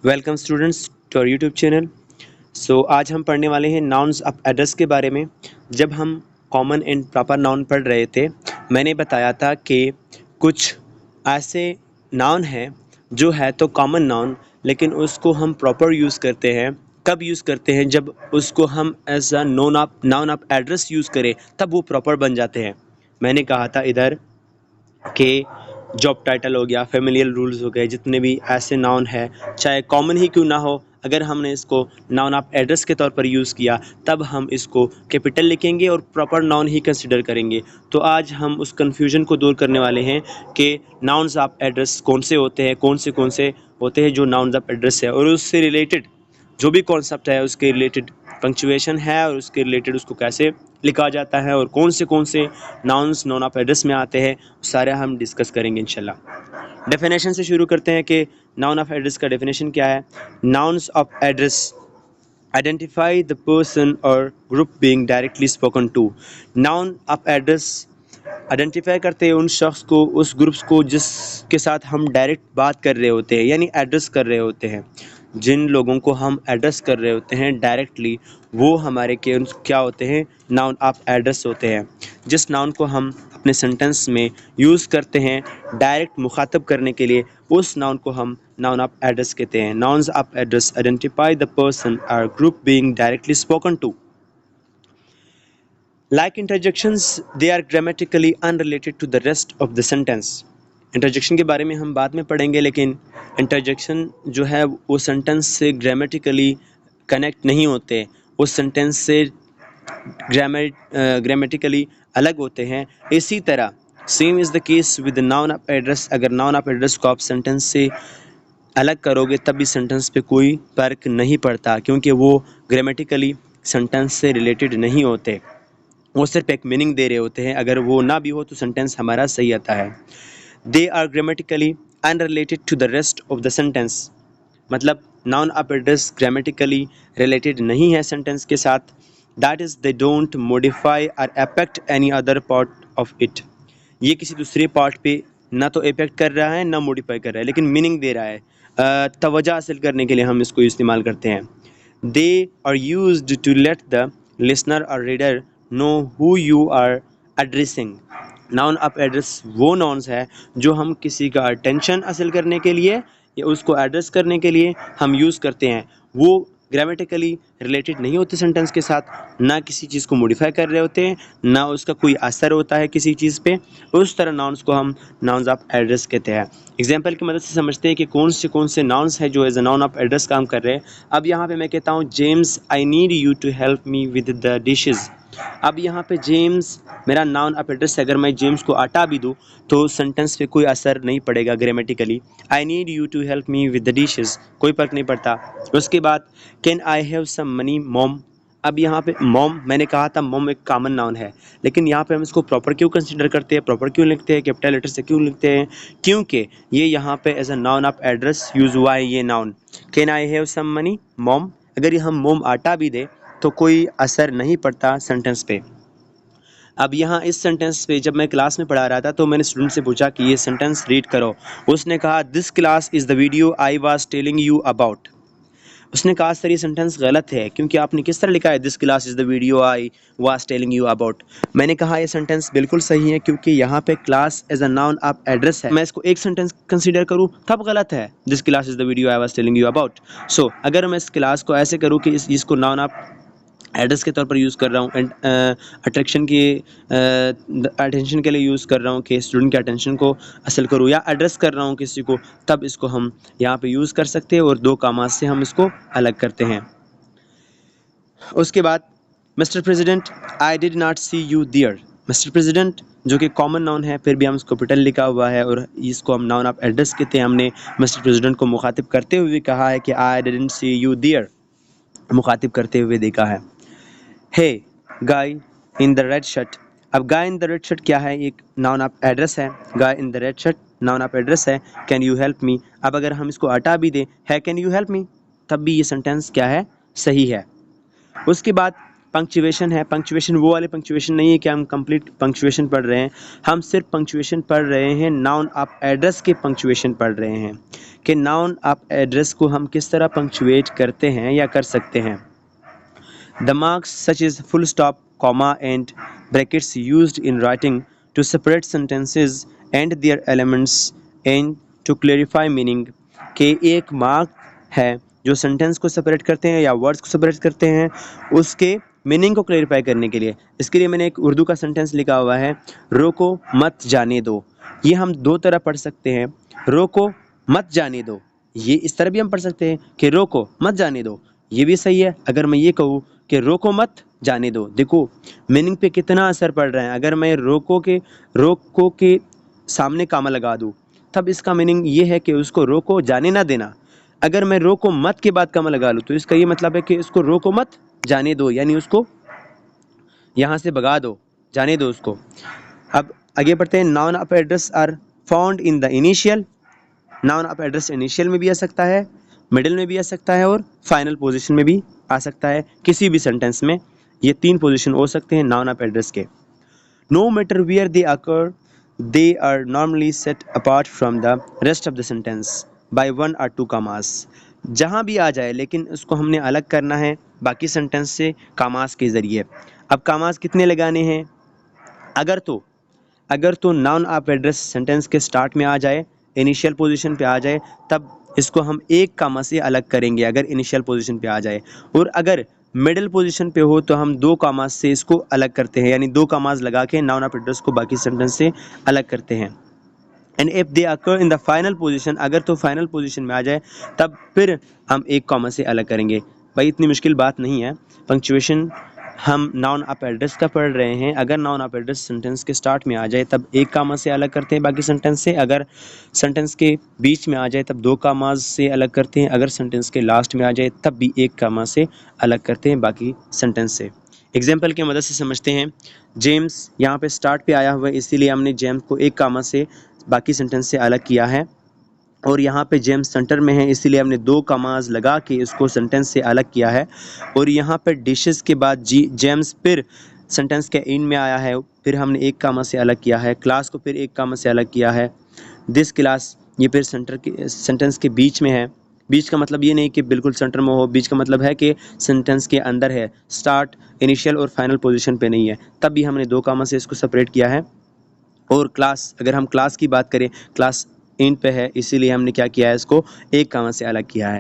Welcome students to our YouTube channel. आज हम पढ़ने वाले हैं नाउन्स ऑफ एड्रेस के बारे में। जब हम कॉमन एंड प्रॉपर नाउन पढ़ रहे थे, मैंने बताया था कि कुछ ऐसे नाउन हैं जो है तो कॉमन नाउन, लेकिन उसको हम प्रॉपर यूज़ करते हैं। कब यूज़ करते हैं? जब उसको हम as a noun of address use करें, तब वो प्रॉपर बन जाते हैं। मैंने कहा था इधर कि जॉब टाइटल हो गया, फेमिलियल रूल्स हो गए, जितने भी ऐसे नाउन है, चाहे कॉमन ही क्यों ना हो, अगर हमने इसको नाउन ऑफ एड्रेस के तौर पर यूज़ किया, तब हम इसको कैपिटल लिखेंगे और प्रॉपर नाउन ही कंसिडर करेंगे। तो आज हम उस कन्फ्यूजन को दूर करने वाले हैं कि नाउन्स ऑफ एड्रेस कौन से होते हैं, कौन से होते हैं जो नाउन्स ऑफ एड्रेस है, और उससे रिलेटेड जो भी कॉन्सेप्ट है उसके रिलेटेड पंक्चुएशन है, और उसके रिलेटेड उसको कैसे लिखा जाता है, और कौन से नाउन्स नाउन ऑफ एड्रेस में आते हैं, सारे हम डिस्कस करेंगे इंशाल्लाह। डेफिनेशन से शुरू करते हैं कि नाउन ऑफ एड्रेस का डेफिनेशन क्या है। Nouns of address identify the person और group being directly spoken to. Noun of address identify करते हैं उन शख्स को, उस ग्रुप्स को जिसके साथ हम डायरेक्ट बात कर रहे होते हैं, यानी एड्रेस कर रहे होते हैं। जिन लोगों को हम एड्रेस कर रहे होते हैं डायरेक्टली, वो हमारे क्या होते हैं? नाउन ऑफ एड्रेस होते हैं। जिस नाउन को हम अपने सेंटेंस में यूज़ करते हैं डायरेक्ट मुखातब करने के लिए, उस नाउन को हम नाउन ऑफ एड्रेस कहते हैं। Nouns of address identify the person और group being directly spoken to. Like interjections, they are grammatically unrelated to the rest of the sentence. Interjection के बारे में हम बाद में पढ़ेंगे, लेकिन इंटरजेक्शन जो है वो सेंटेंस से ग्रामेटिकली कनेक्ट नहीं होते, उस सेंटेंस से ग्रामेटिकली अलग होते हैं। इसी तरह same is the case with noun of address. अगर नाउन ऑफ एड्रेस को आप सेंटेंस से अलग करोगे तब भी सेंटेंस पे कोई फर्क नहीं पड़ता, क्योंकि वो ग्रामेटिकली सेंटेंस से रिलेटेड नहीं होते, वो सिर्फ एक मीनिंग दे रहे होते हैं। अगर वो ना भी हो तो सेंटेंस हमारा सही आता है। They are grammatically unrelated to the rest of the sentence. मतलब noun of address grammatically related नहीं है सेंटेंस के साथ। That is they don't modify और affect any other part of it. ये किसी दूसरे पार्ट पे ना तो इफेक्ट कर रहा है ना मॉडिफाई कर रहा है, लेकिन मीनिंग दे रहा है। तवज्जो हासिल करने के लिए हम इसको इस्तेमाल करते हैं। They are used to let the listener और reader know who you are addressing. Noun of address वो नाउन्स है जो हम किसी का अटेंशन हासिल करने के लिए या उसको एड्रेस करने के लिए हम यूज़ करते हैं। वो ग्रामेटिकली रिलेटेड नहीं होते सेंटेंस के साथ, ना किसी चीज़ को मॉडिफाई कर रहे होते हैं, ना उसका कोई असर होता है किसी चीज़ पे। उस तरह नाउन्स को हम नाउन्स ऑफ एड्रेस कहते हैं। एग्जाम्पल की मदद से समझते हैं कि कौन से नाउन्स हैं जो as a noun of address काम कर रहे हैं। अब यहाँ पे मैं कहता हूँ, James I need you to help me with the dishes. अब यहाँ पे जेम्स मेरा नाउन ऑफ एड्रेस है। अगर मैं जेम्स को हटा भी दूँ तो सेंटेंस पे कोई असर नहीं पड़ेगा grammatically. I need you to help me with the dishes, कोई फ़र्क नहीं पड़ता। उसके बाद can I have some money mom. अब यहाँ पे मॉम, मैंने कहा था मॉम एक कॉमन नाउन है, लेकिन यहाँ पे हम इसको प्रॉपर क्यों कंसीडर करते हैं, प्रॉपर क्यों लिखते हैं, कैपिटल लेटर से क्यों लिखते हैं? क्योंकि ये यहाँ पे as a noun of address use हुआ है ये noun. Can I have some money mom, अगर ये हम मॉम हटा भी दे तो कोई असर नहीं पड़ता सेंटेंस पे। अब यहाँ इस सेंटेंस पे जब मैं क्लास में पढ़ा रहा था तो मैंने स्टूडेंट से पूछा कि ये सेंटेंस रीड करो। उसने कहा this class is the video I was telling you about. उसने कहा सर ये सेंटेंस गलत है, क्योंकि आपने किस तरह लिखा है this class is the video I was telling you about. मैंने कहा ये सेंटेंस बिल्कुल सही है, क्योंकि यहाँ पे class as a noun of address है। मैं इसको एक सेंटेंस कंसीडर करूँ तब गलत है, this class is the video I was telling you about. So अगर मैं इस क्लास को ऐसे करूँ कि इसको नाउन ऑफ एड्रेस के तौर पर यूज़ कर रहा हूँ एंड अट्रैक्शन की अटेंशन के लिए यूज़ कर रहा हूँ कि स्टूडेंट के अटेंशन को हासिल करूँ, या एड्रेस कर रहा हूँ किसी को, तब इसको हम यहाँ पे यूज़ कर सकते हैं और दो कामात से हम इसको अलग करते हैं। उसके बाद mister president I did not see you there. Mister president जो कि कॉमन नाउन है, फिर भी हम इसको कैपिटल लिखा हुआ है और इसको हम नाउन ऑफ एड्रेस कहते हैं। हमने मिस्टर प्रेसिडेंट को मुखातिब करते हुए कहा है कि आई डिडंट सी यू दियर, मुखातिब करते हुए देखा है। Hey guy in the red shirt. अब guy in the red shirt क्या है? एक नाउन ऑफ एड्रेस है। Guy in the red shirt noun of address है। कैन यू हेल्प मी, अब अगर हम इसको हटा भी दें है कैन यू हेल्प मी, तब भी ये सेंटेंस क्या है? सही है। उसके बाद पंक्चुएशन है, पंक्चुएशन वो वाले पंक्चुएशन नहीं है कि हम कंप्लीट पंक्चुएशन पढ़ रहे हैं, हम सिर्फ पंक्चुएशन पढ़ रहे हैं, नाउन ऑफ एड्रेस के पंक्चुएशन पढ़ रहे हैं कि नाउन ऑफ एड्रेस को हम किस तरह पंक्चुएट करते हैं या कर सकते हैं। The marks such as full stop, comma and brackets used in writing to separate sentences and their elements and to clarify meaning के एक मार्क है जो सेंटेंस को सेपरेट करते हैं या वर्ड्स को सेपरेट करते हैं उसके मीनिंग को क्लेरिफाई करने के लिए। इसके लिए मैंने एक उर्दू का सेंटेंस लिखा हुआ है, रोको मत जाने दो। ये हम दो तरह पढ़ सकते हैं, रोको मत जाने दो, ये इस तरह भी हम पढ़ सकते हैं कि रोको मत जाने दो, ये भी सही है। अगर मैं ये कहूँ कि रोको मत जाने दो, देखो मीनिंग पे कितना असर पड़ रहा है। अगर मैं रोको के सामने कामा लगा दूँ तब इसका मीनिंग ये है कि उसको रोको जाने ना देना। अगर मैं रोको मत के बाद कामा लगा लूँ तो इसका ये मतलब है कि इसको रोको मत जाने दो, यानी उसको यहाँ से भगा दो, जाने दो उसको। अब आगे बढ़ते हैं। Noun of address are found in the initial. Noun of address initial में भी आ सकता है, मिडिल में भी आ सकता है और फाइनल पोजीशन में भी आ सकता है। किसी भी सेंटेंस में ये तीन पोजीशन हो सकते हैं नाउन ऑफ एड्रेस के। No matter where they occur, they are normally set apart from the rest of the sentence by 1 or 2 कामास। जहाँ भी आ जाए लेकिन उसको हमने अलग करना है बाकी सेंटेंस से कामास के ज़रिए। अब कामास कितने लगाने हैं? अगर तो नाउन ऑफ एड्रेस सेंटेंस के स्टार्ट में आ जाए, इनिशियल पोजीशन पे आ जाए, तब इसको हम एक कामा से अलग करेंगे अगर इनिशियल पोजीशन पे आ जाए। और अगर मिडिल पोजीशन पे हो तो हम 2 कामास से इसको अलग करते हैं, यानी 2 कामास लगा के नाउन ऑफ एड्रेस को बाकी सेंटेंस से अलग करते हैं। And if they occur in the final position, अगर तो फाइनल पोजीशन में आ जाए तब फिर हम एक कामा से अलग करेंगे। भाई इतनी मुश्किल बात नहीं है। पंक्चुएशन हम नाउन ऑफ एड्रेस का पढ़ रहे हैं। अगर नाउन ऑफ एड्रेस सेंटेंस के स्टार्ट में आ जाए तब एक कामा से अलग करते हैं बाकी सेंटेंस से। अगर सेंटेंस के बीच में आ जाए तब 2 कामाज से अलग करते हैं। अगर सेंटेंस के लास्ट में आ जाए तब भी एक कामा से अलग करते हैं बाकी सेंटेंस से। एग्जाम्पल की मदद से समझते हैं। जेम्स यहाँ पे स्टार्ट पे आया हुआ है, इसीलिए हमने जेम्स को एक कामा से बाकी सेंटेंस से अलग किया है। और यहाँ पे जेम्स सेंटर में है, इसीलिए हमने 2 कामाज लगा के इसको सेंटेंस से अलग किया है। और यहाँ पे डिशेस के बाद जेम्स फिर सेंटेंस के इन में आया है, फिर हमने एक कामा से अलग किया है। क्लास को फिर एक कामा से अलग किया है। दिस क्लास ये फिर सेंटेंस के बीच में है। बीच का मतलब ये नहीं कि बिल्कुल सेंटर में हो, बीच का मतलब है कि सेंटेंस के अंदर है, स्टार्ट इनिशियल और फाइनल पोजीशन पे नहीं है। तब भी हमने 2 कामा से इसको सेपरेट किया है। और क्लास, अगर हम क्लास की बात करें, क्लास इन पे है, इसीलिए हमने क्या किया है, इसको एक कामा से अलग किया है।